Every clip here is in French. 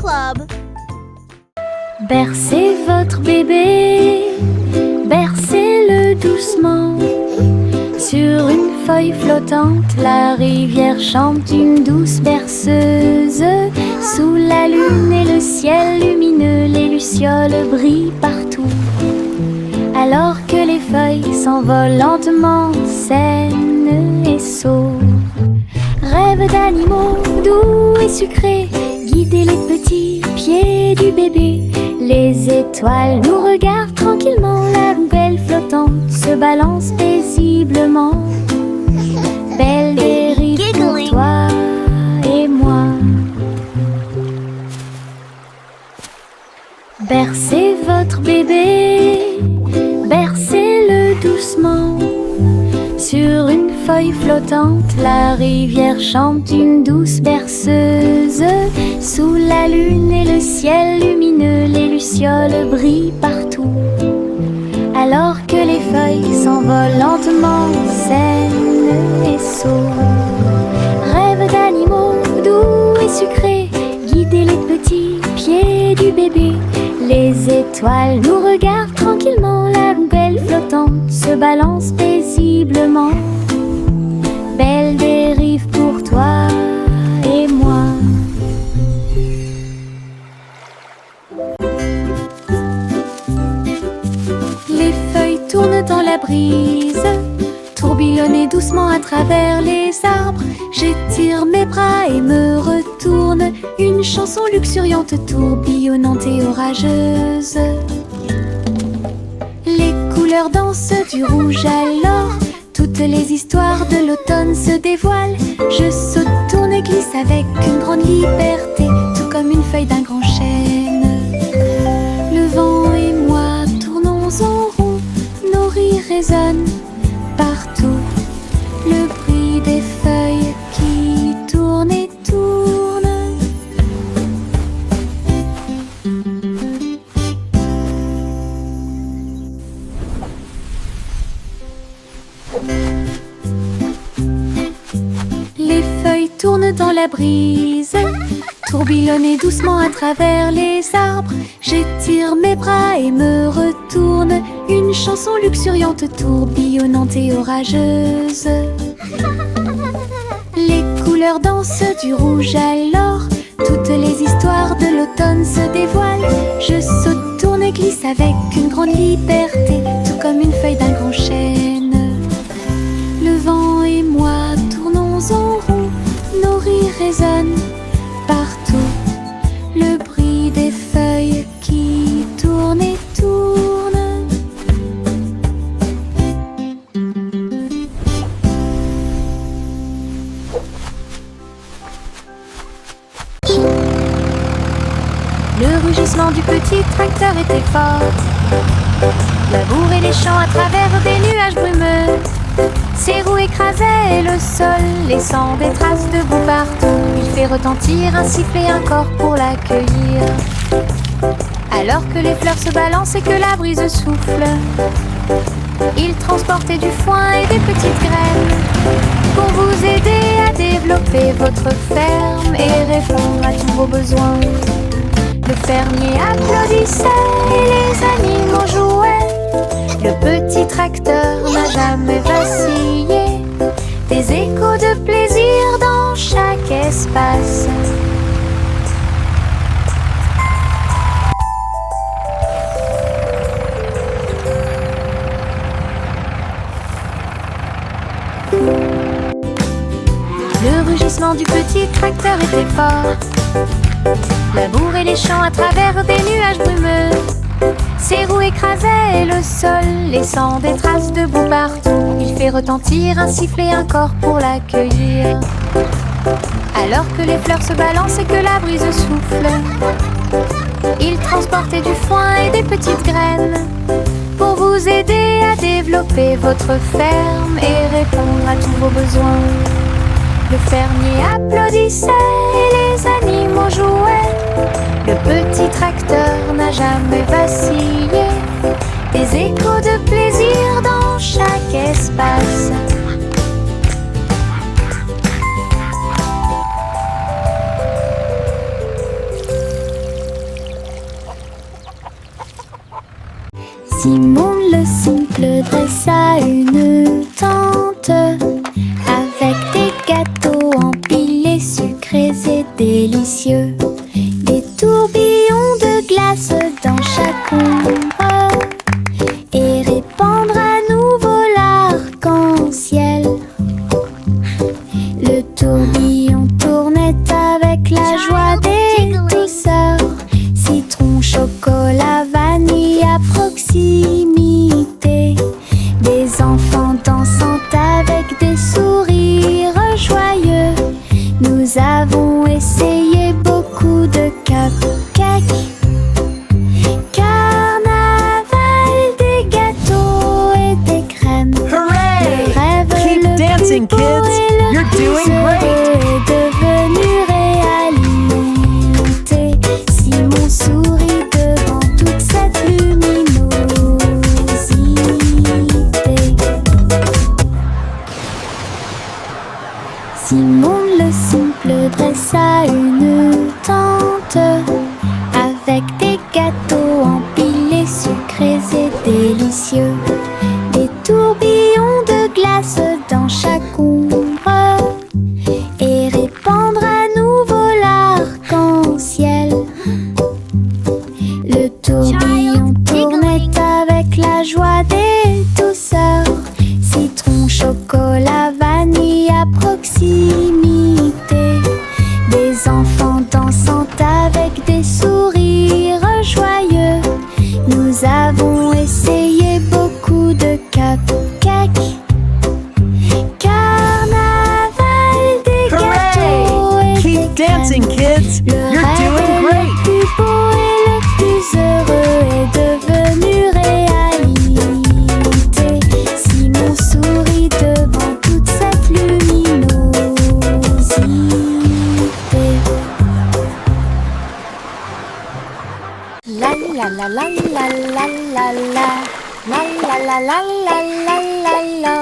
Club. Bercez votre bébé, bercez-le doucement. Sur une feuille flottante, la rivière chante une douce berceuse. Sous la lune et le ciel lumineux, les lucioles brillent partout. Alors que les feuilles s'envolent lentement, saines et sauves. Rêve d'animaux doux et sucrés, guider les petits pieds du bébé. Les étoiles nous regardent tranquillement, la poubelle flottante se balance paisiblement. Belle dérive pour toi et moi. Bercez votre bébé, bercez-le doucement. Sur une feuille flottante, la rivière chante une douce berceuse. Sous la lune et le ciel lumineux, les lucioles brillent partout. Alors que les feuilles s'envolent lentement, saines et sauves. Rêve d'animaux doux et sucrés, guider les petits pieds du bébé. Les étoiles nous regardent tranquillement, la poubelle flottante se balance paisiblement. Belle dérive pour toi et moi. Les feuilles tournent dans la brise, tourbillonnent doucement à travers les arbres. J'étire mes bras et me retourne, une chanson luxuriante, tourbillonnante et orageuse. Les couleurs dansent du rouge à l'or, toutes les histoires de l'automne se dévoilent. Je saute, tourne et glisse avec une grande liberté, tout comme une feuille d'un grand chêne. Le vent et moi tournons en rond, nos rires résonnent partout. Le bruit des feuilles qui tournent et tournent. Les feuilles tournent dans la brise, tourbillonnent doucement à travers les arbres. J'étire mes bras et me retourne, une chanson luxuriante, tourbillonnante et orageuse. Les couleurs dansent du rouge à l'or, toutes les histoires de l'automne se dévoilent. Je saute, tourne et glisse avec une grande liberté, tout comme une feuille d'un grand chêne. Le vent et moi tournons en rond, nos rires résonnent partout. Le bruit des feuilles qui tournent et tournent. Le rugissement du petit tracteur était fort, labourer les champs à travers des nuages brumeux. Ses roues écrasaient le sol, laissant des traces de boue partout. Il fait retentir un sifflet, un corps pour l'accueillir. Alors que les fleurs se balancent et que la brise souffle, il transportait du foin et des petites graines pour vous aider à développer votre ferme et répondre à tous vos besoins. Le fermier applaudissait et les animaux jouaient. Le petit tracteur n'a jamais vacillé, des échos de plaisir dans chaque espace. Le rugissement du petit tracteur était fort, labourer les champs à travers des nuages brumeux. Ses roues écrasaient le sol, laissant des traces de boue partout. Il fait retentir un sifflet, un corps pour l'accueillir. Alors que les fleurs se balancent et que la brise souffle, il transportait du foin et des petites graines pour vous aider à développer votre ferme et répondre à tous vos besoins. Le fermier applaudissait et les animaux jouaient. Le petit tracteur n'a jamais vacillé, des échos de plaisir dans chaque espace. Simon le simple dressa une tente avec des gâteaux empilés, sucrés et délicieux. Des tourbillons de glace dans chaque ombre et répandre à nouveau l'arc-en-ciel. Le tourbillon tournait avec la joie des douceurs. Citron, chocolat, vanille à proximité. Des enfants dansant avec des sourires joyeux. Nous avons essayé beaucoup de cupcakes. Carnaval, des gâteaux et des crèmes. Hooray! Le rêve Keep le dancing, plus beau kids. et le You're plus doing heureux great. est devenu réalité. Simon sourit devant toute cette luminosité. Simon le simple dressa une tente avec des gâteaux empilés, sucrés et délicieux. Des tourbillons de glace dans chaque ombre et répandre à nouveau l'arc-en-ciel. Le tourbillon tournait avec la joie des douceurs. Citron, chocolat, vanille à proximité. Des enfants dansant avec des sourires joyeux. Nous avons essayé beaucoup de cupcakes. Carnaval, des gâteaux et Keep des dancing, crèmes. kids. Le You're rêve doing le great. plus beau et le plus heureux est devenu réalité. Simon sourit devant toute cette luminosité. La la la la la la la la. La la la la la la la la.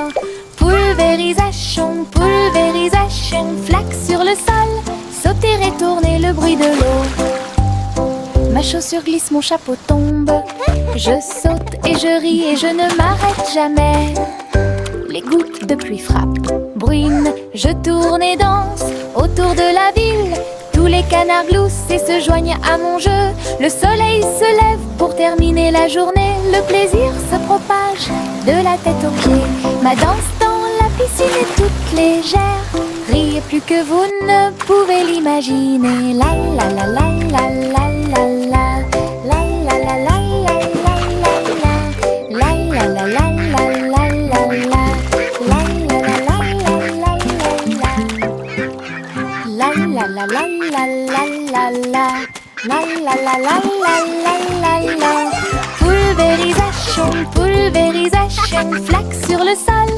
Pulvérisation, pulvérisation, flaque sur le sol, sauter et tourner le bruit de l'eau. Ma chaussure glisse, mon chapeau tombe. Je saute et je ris et je ne m'arrête jamais. Les gouttes de pluie frappent, bruinent, je tourne et danse autour de la ville. Tous les canards gloussent et se joignent à mon jeu. Le soleil se lève pour terminer la journée. Le plaisir se propage de la tête aux pieds. Ma danse dans la piscine est toute légère. Riez plus que vous ne pouvez l'imaginer. La la la la la la la la. La la la la la la la la. La la la la la la la la. La la la la la la la. La la la la la la la la. La la la la la la la la. Pulvérisation, pulvérisation, flaque sur le sol,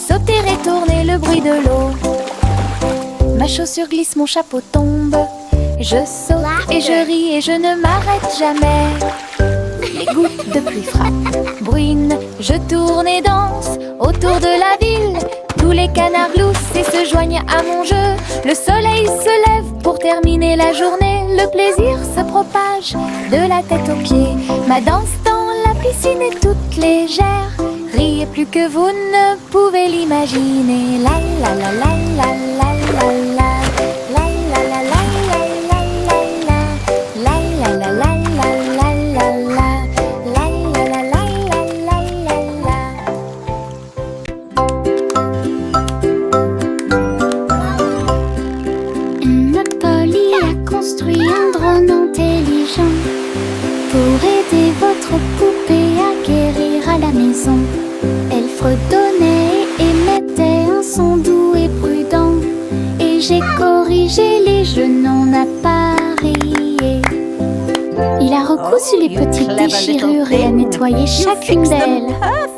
sauter et tourner le bruit de l'eau. Ma chaussure glisse, mon chapeau tombe. Je saute et je ris et je ne m'arrête jamais. Les gouttes de pluie frappent, bruinent, je tourne et danse autour de la ville. Tous les canards gloussent et se joignent à mon jeu. Le soleil se lève pour terminer la journée. Le plaisir se propage de la tête aux pieds. Ma danse dans la piscine est toute légère. Riez plus que vous ne pouvez l'imaginer. La la la la la la la la. La la la la la la la la. La la la la la la la la. La la la la la la la la. Polly a construit un drone intelligent pour aider votre poupée à guérir à la maison. Elle fredonnait et émettait un son doux et prudent. Et j'ai corrigé les jeux non appareillés. Il a recousu les petites déchirures et a nettoyé chacune d'elles.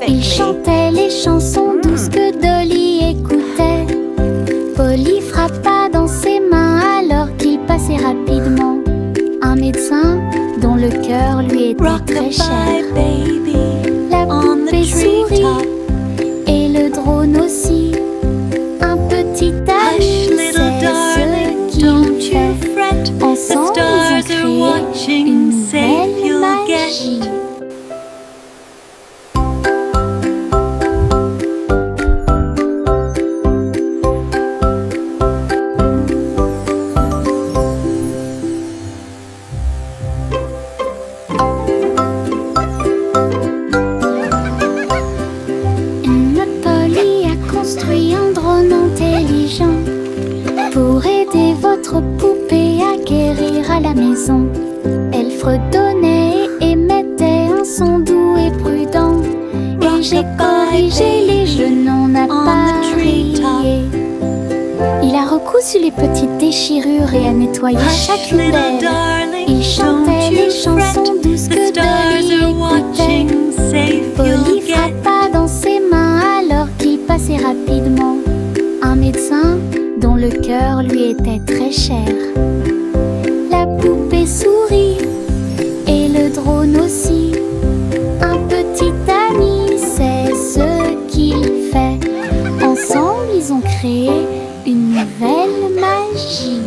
Il chantait les chansons douces que Dolly écoutait. Polly frappa dans ses mains alors qu'il passait rapidement. Un médecin dont le cœur lui était très cher. La poupée sourit et le drone aussi. Un petit âge, c'est ce qu'il fait. Ensemble, ils ont créé une belle magie. autre poupée à guérir à la maison. Elle fredonnait et émettait un son doux et prudent. Et j'ai corrigé les genoux, on n'a pas crié. Il a recousu les petites déchirures et a nettoyé chacune d'elles. Il chantait des chansons douces que Dolly écoutait. Polly frappa dans ses mains alors qu'il passait rapidement. Un médecin dont le cœur lui était très cher. La poupée sourit et le drone aussi. Un petit ami sait ce qu'il fait. Ensemble ils ont créé une nouvelle magie.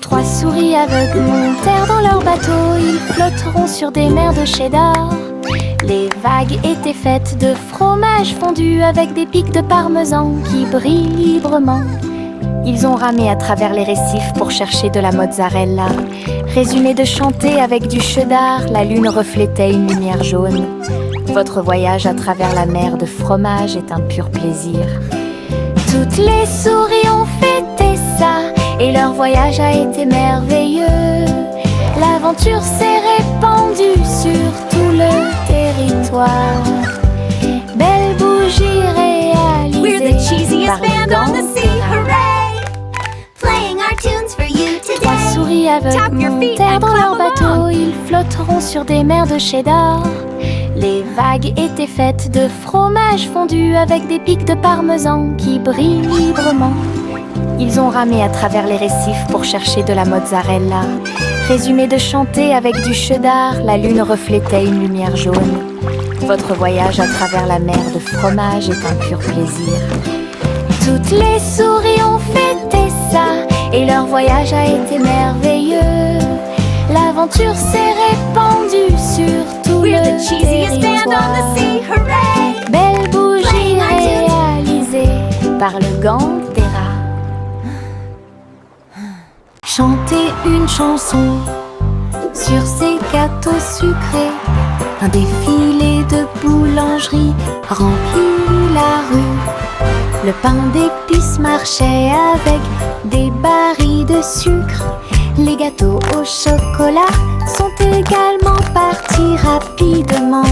Trois souris aveugles montèrent dans leur bateau. Ils flotteront sur des mers de cheddar. Les vagues étaient faites de fromage fondu avec des pics de parmesan qui brillent librement. Ils ont ramé à travers les récifs pour chercher de la mozzarella. Résumé de chanter avec du cheddar, la lune reflétait une lumière jaune. Votre voyage à travers la mer de fromage est un pur plaisir. Toutes les souris ont fêté ça et leur voyage a été merveilleux. L'aventure s'est répandue sur tout le territoire. Belle bougie réalisée. We're the cheesiest par le band on the sea, Gandera. hooray! Playing our tunes for you today. Trois souris aveugles Tap your feet montèrent and dans clap leur bateau. along. Ils flotteront sur des mers de cheddar. Les vagues étaient faites de fromage fondu avec des pics de parmesan qui brillent librement. Ils ont ramé à travers les récifs pour chercher de la mozzarella. Résumé de chanter avec du cheddar, la lune reflétait une lumière jaune. Votre voyage à travers la mer de fromage est un pur plaisir. Toutes les souris ont fêté ça et leur voyage a été merveilleux. L'aventure s'est répandue sur tout We're le the cheesiest band on the territoire. sea, hooray! Belle bougie Playing our tunes. réalisée par le Gandera. Chanter une chanson sur ces gâteaux sucrés. Un défilé de boulangerie remplit la rue. Le pain d'épices marchait avec des barils de sucre. Les gâteaux au chocolat sont également partis rapidement.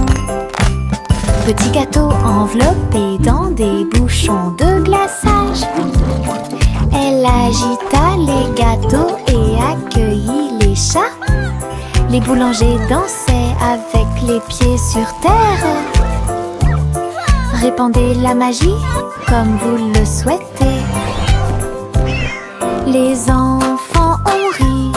Petits gâteaux enveloppés dans des bouchons de glaçage. Elle agita les gâteaux et accueillit les chats. Les boulangers dansaient avec les pieds sur terre. Répandez la magie comme vous le souhaitez. Les enfants ont ri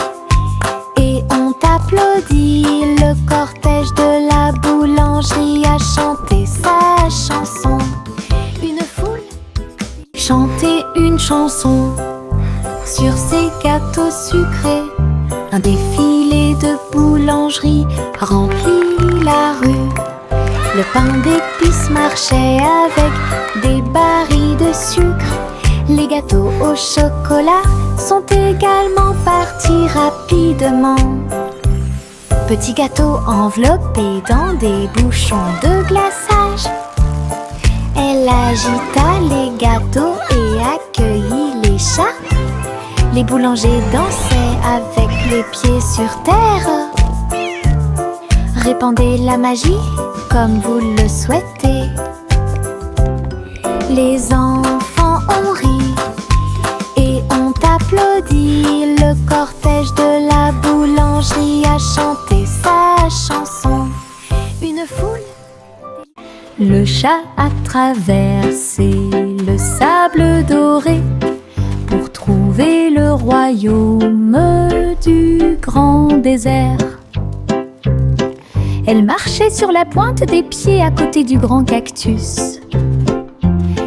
et ont applaudi. Le cortège de la boulangerie a chanté sa chanson. Une foule chantait une chanson sur ces gâteaux sucrés. Un défilé de boulangerie remplit la rue. Le pain d'épices marchait avec des barils de sucre. Les gâteaux au chocolat sont également partis rapidement. Petits gâteaux enveloppés dans des bouchons de glaçage. Elle agita les gâteaux et accueillit les chats. Les boulangers dansaient avec les pieds sur terre. Répandez la magie comme vous le souhaitez. Les enfants ont ri et ont applaudi. Le cortège de la boulangerie a chanté sa chanson. Une foule. Le chat a traversé le sable doré pour trouver le royaume du grand désert. Elle marchait sur la pointe des pieds à côté du grand cactus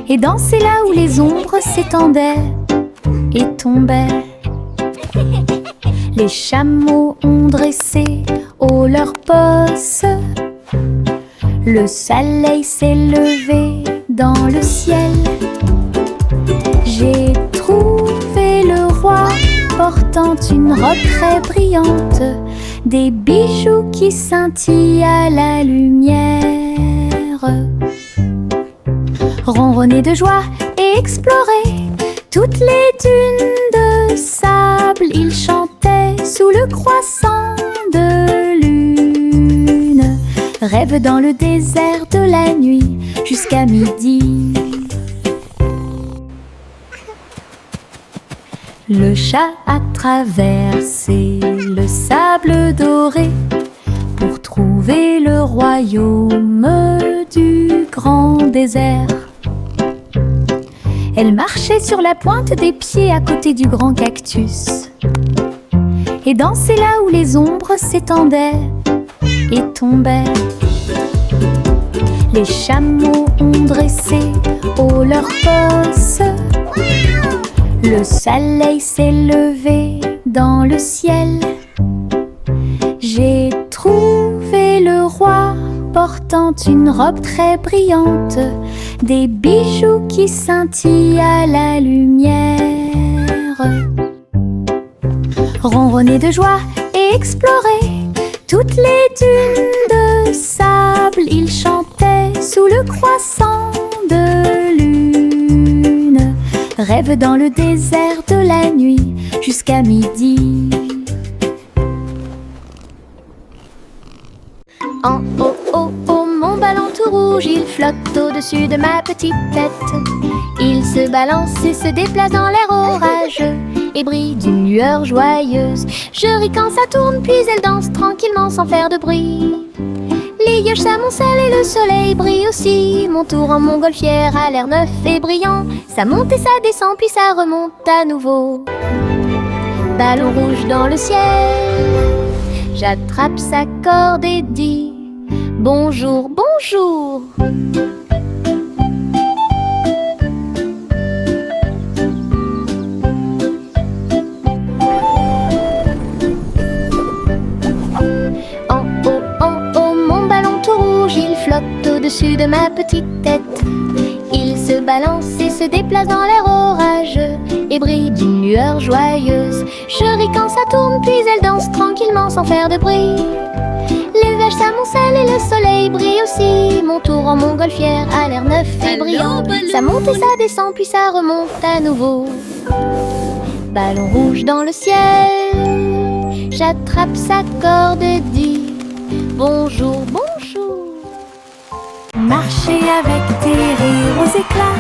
et dansait là où les ombres s'étendaient et tombaient. Les chameaux ont dressé haut leurs posses. Le soleil s'est levé dans le ciel. J'ai trouvé le roi portant une robe très brillante, des bijoux qui scintillent à la lumière. Ronronner de joie et explorer toutes les dunes de sable, il chantait sous le croissant de lune. Rêve dans le désert de la nuit jusqu'à midi. Le chat a traversé le sable doré pour trouver le royaume du grand désert. Elle marchait sur la pointe des pieds à côté du grand cactus et dansait là où les ombres s'étendaient et tombaient. Les chameaux ont dressé haut leurs bosses. Le soleil s'est levé dans le ciel. J'ai trouvé le roi portant une robe très brillante, des bijoux qui scintillent à la lumière. Ronronner de joie et explorer toutes les dunes de sable, il chantait sous le croissant de lune. Rêve dans le désert de la nuit jusqu'à midi. En haut, oh, oh, mon ballon tout rouge, il flotte au-dessus de ma petite tête. Il se balance et se déplace dans l'air orageux et brille d'une lueur joyeuse. Je ris quand ça tourne, puis elle danse tranquillement sans faire de bruit. Les nuages s'amoncellent et le soleil brille aussi. Mon tour en montgolfière a l'air neuf et brillant. Ça monte et ça descend, puis ça remonte à nouveau. Ballon rouge dans le ciel, j'attrape sa corde et dis bonjour, bonjour. Il flotte au-dessus de ma petite tête. Il se balance et se déplace dans l'air orageux et brille d'une lueur joyeuse. Je ris quand ça tourne, puis elle danse tranquillement sans faire de bruit. Les nuages s'amoncellent et le soleil brille aussi. Mon tour en montgolfière a l'air neuf et brillant. Ça monte et ça descend, puis ça remonte à nouveau. Ballon rouge dans le ciel, j'attrape sa corde et dis bonjour, bonjour. Marcher avec des rires aux éclats,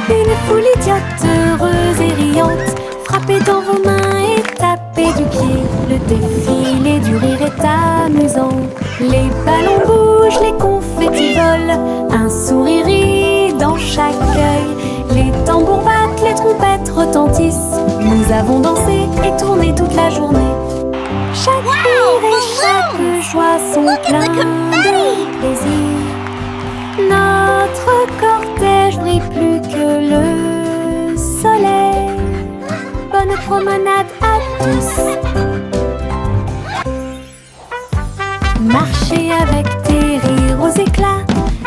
une foule idiote, heureuse et riante. Frapper dans vos mains et taper du pied, le défilé du rire est amusant. Les ballons bougent, les confettis volent, un sourire rit dans chaque œil. Les tambours battent, les trompettes retentissent. Nous avons dansé et tourné toute la journée. Chaque rire et chaque joie sont pleins de plaisir. Notre cortège brille plus que le soleil. Bonne promenade à tous. Marcher avec des rires aux éclats,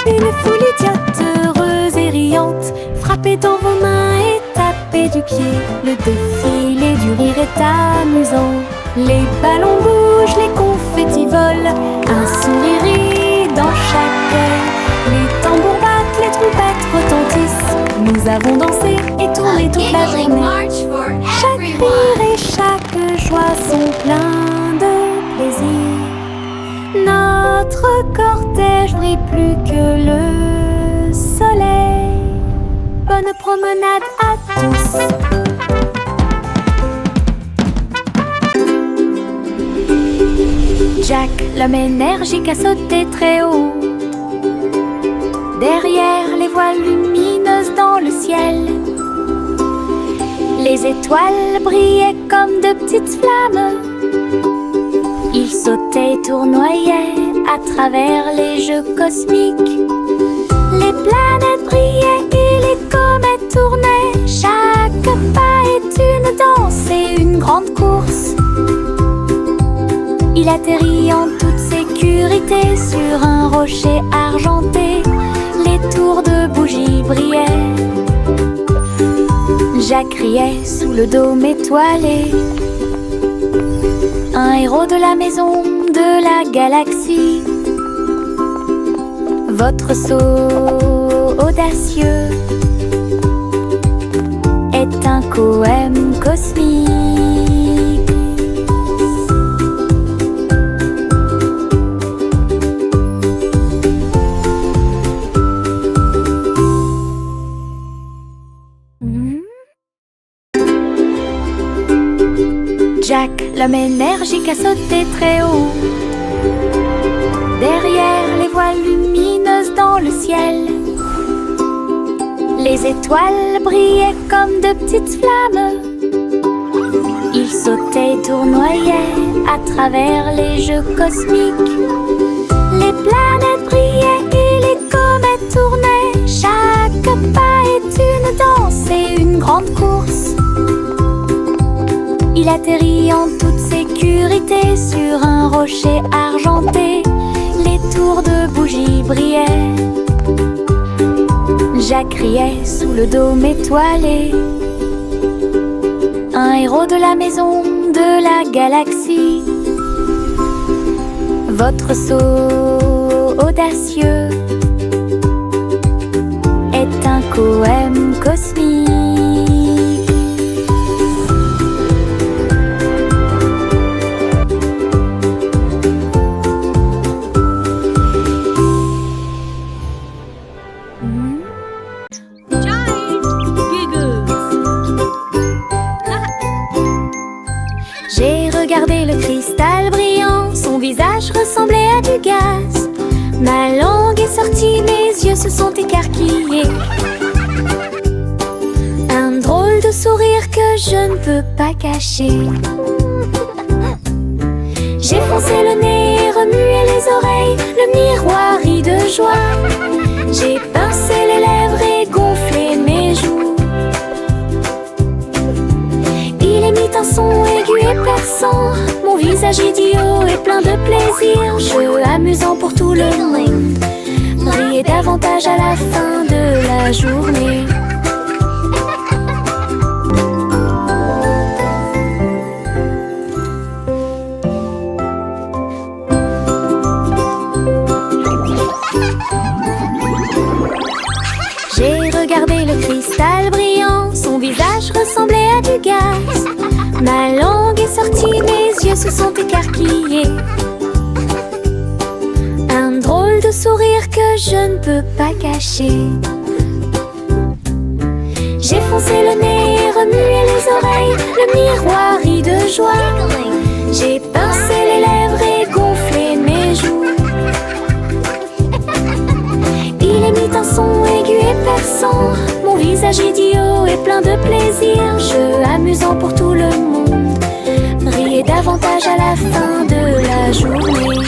une foule idiote, heureuse et riante. Frapper dans vos mains et taper du pied, le défilé du rire est amusant. Les ballons bougent, les confettis volent, un sourire rit dans chaque œil. Les tambours battent, les trompettes retentissent. Nous avons dansé et tourné toute la journée. Chaque rire et chaque joie sont pleins de plaisir. Notre cortège brille plus que le soleil. Bonne promenade à tous. Jack, l'homme énergique, a sauté très haut. Derrière les voiles lumineuses dans le ciel, les étoiles brillaient comme de petites flammes. Il sautait et tournoyait à travers les jeux cosmiques. Les planètes brillaient et les comètes tournaient. Chaque pas est une danse et une grande course. Il atterrit en toute sécurité sur un rocher argenté. Les tours de bougies brillaient. Jack riait sous le dôme étoilé. Un héros de la maison de la galaxie. Votre saut audacieux est un poème cosmique. Jack, l'homme énergique, a sauté très haut. Derrière les voiles lumineuses dans le ciel, les étoiles brillaient comme de petites flammes. Il sautait et tournoyait à travers les jeux cosmiques. Les planètes brillaient et les comètes tournaient. Chaque pas est une danse et une grande course. Il atterrit en toute sécurité sur un rocher argenté. Les tours de bougies brillaient. Jack riait sous le dôme étoilé. Un héros de la maison de la galaxie. Votre saut audacieux est un poème cosmique. J'ai regardé le cristal brillant, son visage ressemblait à du gaz. Ma langue est sortie, mes yeux se sont écarquillés. Un drôle de sourire que je ne peux pas cacher. J'ai foncé le nez et remué les oreilles, le miroir rit de joie. J'ai pincé les lèvres et gonflé mes joues. Il émit un son aigu et perçant, mon visage idiot est plein de plaisir. Jeu amusant pour tout le monde, riez davantage à la fin de la journée. J'ai regardé le cristal brillant, son visage ressemblait à du gaz. Ma langue est sortie, mes yeux se sont écarquillés. Un drôle de sourire que je ne peux pas cacher. J'ai foncé le nez et remué les oreilles, le miroir rit de joie. J'ai pincé les lèvres et gonflé mes joues. Il émit un son aigu et perçant, mon visage idiot est plein de plaisir. Jeu amusant pour tout le monde, riez davantage à la fin de la journée.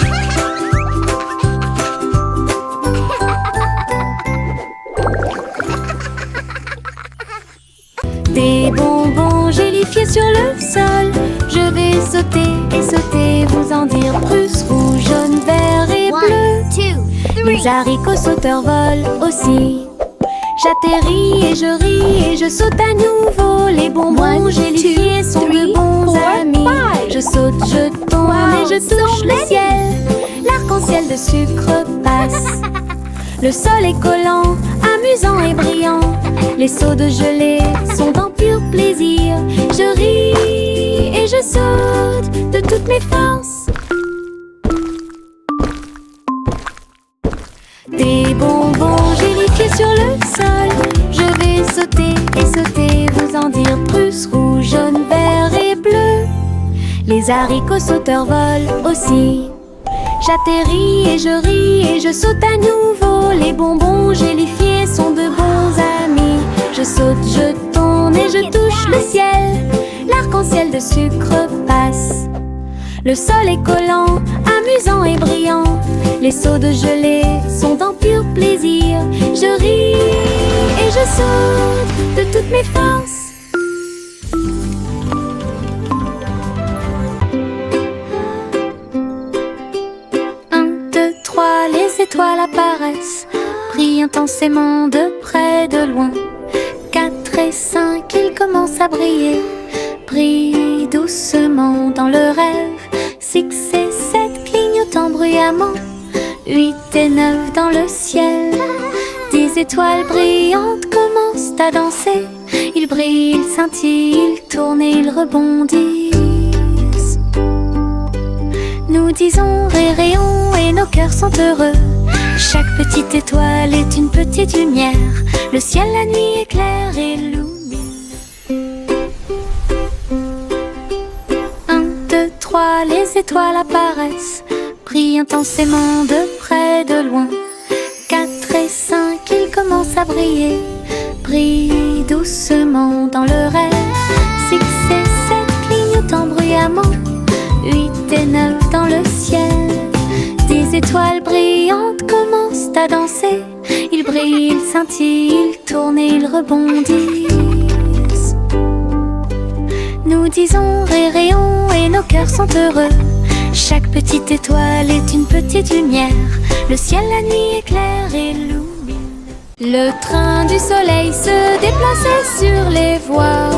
Des bonbons gélifiés sur le sol, je vais sauter et sauter, vous en dire plus. Rouge, jaune, vert et bleu. Les haricots sauteurs volent aussi. J'atterris et je ris et je saute à nouveau. Les bonbons gélifiés sont de bons amis. Je saute, je tombe et je touche le ciel. L'arc-en-ciel de sucre passe. Le sol est collant, amusant et brillant. Les seaux de gelée sont en pur plaisir. Je ris et je saute de toutes mes forces. Des bonbons gélifiés sur le sol, je vais sauter et sauter, vous en dire plus. Rouge, jaune, vert et bleu. Les haricots sauteurs volent aussi. J'atterris et je ris et je saute à nouveau. Les bonbons gélifiés sont de bons amis. Je saute, je tourne et je touche le ciel. L'arc-en-ciel de sucre passe. Le sol est collant, amusant et brillant. Les seaux de gelée sont en pur plaisir. Je ris et je saute de toutes mes forces. Les étoiles apparaissent, brillent intensément de près, de loin. 4 et 5, ils commencent à briller, brillent doucement dans le rêve. 6 et 7 clignotant bruyamment, 8 et 9 dans le ciel. 10 étoiles brillantes commencent à danser. Ils brillent, ils scintillent, ils tournent et ils rebondissent. Nous disons rayons et nos cœurs sont heureux. Chaque petite étoile est une petite lumière. Le ciel la nuit éclaire et illumine. 1, 2, 3, les étoiles apparaissent, brillent intensément de près, de loin. 4 et 5, ils commencent à briller, brillent doucement dans le rêve. 6 et 7 clignotant bruyamment, 8 et 9 dans le ciel. 10 étoiles brillantes commencent à danser. Ils brillent, ils scintillent, ils tournent et ils rebondissent. Nous disons rayons et nos cœurs sont heureux. Chaque petite étoile est une petite lumière. Le ciel la nuit éclaire et illumine. Le train du soleil se déplaçait sur les voies.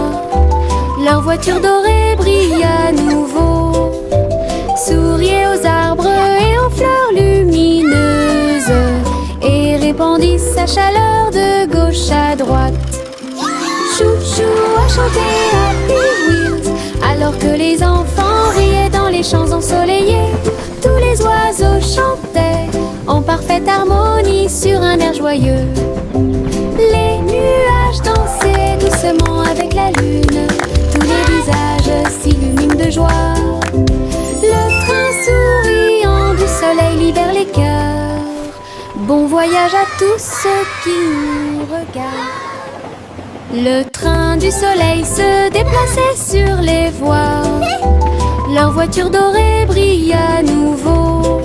Leur voiture dorée brille à nouveau. Souriait aux arbres et aux fleurs lumineuses et répandit sa chaleur de gauche à droite. Chou-chou a chanté Happy Wheels alors que les enfants riaient dans les champs ensoleillés. Tous les oiseaux chantaient en parfaite harmonie sur un air joyeux. Les nuages dansaient doucement avec la lune. Tous les visages s'illuminent de joie. Le train souriant du soleil libère les cœurs. Bon voyage à tous ceux qui nous regardent. Le train du soleil se déplaçait sur les voies. Leur voiture dorée brille à nouveau.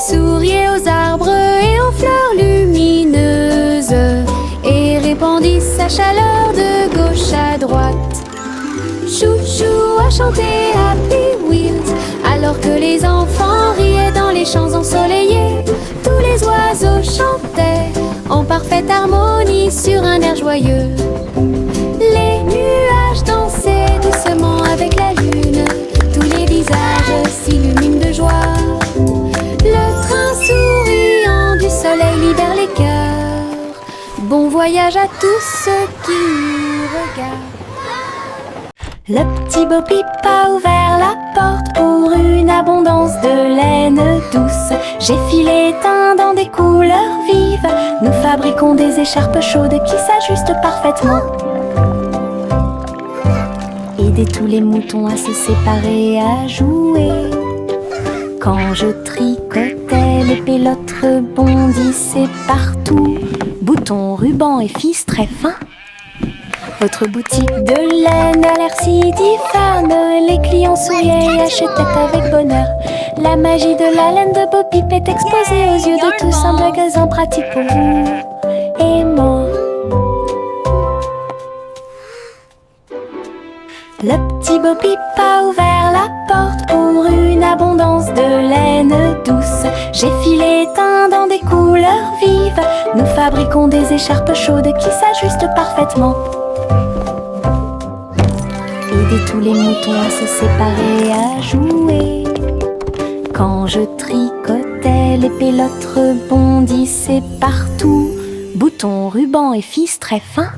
Souriait aux arbres et aux fleurs lumineuses et répandit sa chaleur de gauche à droite. Chou-chou a chanté Happy Wheels alors que les enfants riaient dans les champs ensoleillés. Tous les oiseaux chantaient en parfaite harmonie sur un air joyeux. Les nuages dansaient doucement avec la lune. Tous les visages s'illuminent de joie. Le train souriant du soleil libère les cœurs. Bon voyage à tous ceux qui nous regardent. Le petit Bo Peep a ouvert la porte pour une abondance de laine douce. J'ai filé teint dans des couleurs vives. Nous fabriquons des écharpes chaudes qui s'ajustent parfaitement. Aider tous les moutons à se séparer, à jouer. Quand je tricotais, les pélotes rebondissaient partout. Boutons, rubans et fils très fins. Votre boutique de laine a l'air si diphane. Les clients souriaient et achetaient avec bonheur. La magie de la laine de Bo Peep est exposée aux yeux de tous. Un magasin pratique pour vous et moi. Le petit Bo Peep a ouvert la porte pour une abondance de laine douce. J'ai filé teint dans des couleurs vives. Nous fabriquons des écharpes chaudes qui s'ajustent parfaitement. Aider tous les moutons à se séparer, à jouer. Quand je tricotais, les pélotes rebondissaient partout. Boutons, rubans et fils très fins.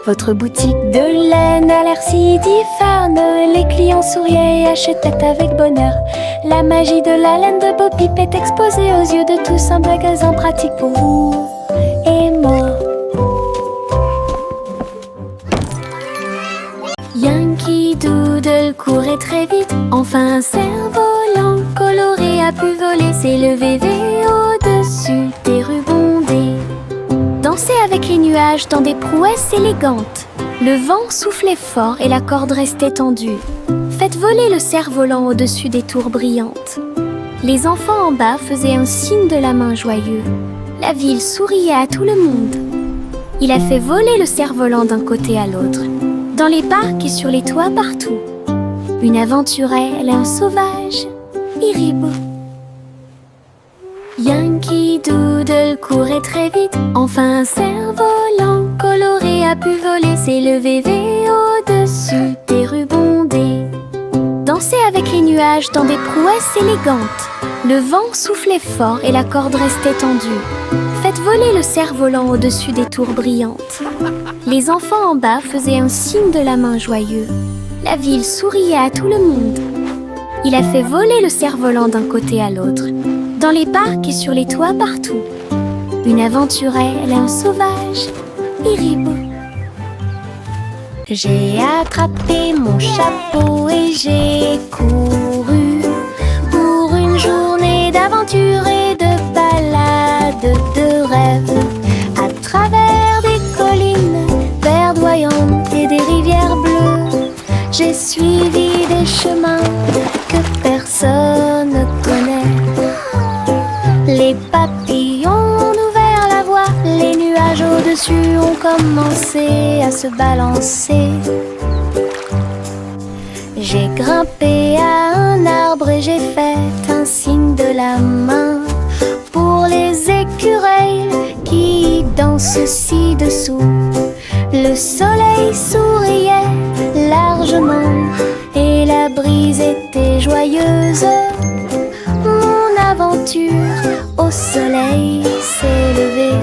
Votre boutique de laine a l'air si diphane. Les clients souriaient et achetaient avec bonheur. La magie de la laine de Bo Peep est exposée aux yeux de tous. Un magasin pratique pour vous et moi. Yankee Doodle courait très vite. Enfin un cerf-volant coloré a pu voler. S'élever au-dessus des rubondés. Danser avec les nuages dans des prouesses élégantes. Le vent soufflait fort et la corde restait tendue. Faites voler le cerf-volant au-dessus des tours brillantes. Les enfants en bas faisaient un signe de la main joyeux. La ville souriait à tout le monde. Il a fait voler le cerf-volant d'un côté à l'autre, dans les parcs et sur les toits partout. Une aventurelle, un sauvage, Iribo. Yankee Doodle courait très vite. Enfin un cerf-volant coloré a pu voler. S'élever au-dessus des rubondés. dansaient avec les nuages dans des prouesses élégantes. Le vent soufflait fort et la corde restait tendue. Faites voler le cerf-volant au-dessus des tours brillantes. Les enfants en bas faisaient un signe de la main joyeux. La ville souriait à tout le monde. Il a fait voler le cerf-volant d'un côté à l'autre, dans les parcs et sur les toits partout. Une aventurelle, un sauvage, Biribo. J'ai attrapé mon chapeau et j'ai couru pour une journée d'aventure et de balade, de rêve, à travers des collines verdoyantes et des rivières bleues. J'ai suivi des chemins que personne ne connaît. Les papillons ont ouvert la voie, les nuages au-dessus ont commencé à se balancer. J'ai grimpé à un arbre et j'ai fait un signe de la main pour les écureuils qui dansent ci-dessous. Le soleil souriait largement et la brise était joyeuse. Mon aventure au soleil s'est levée,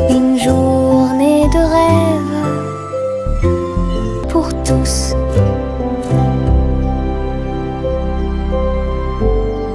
une journée de rêve pour tous.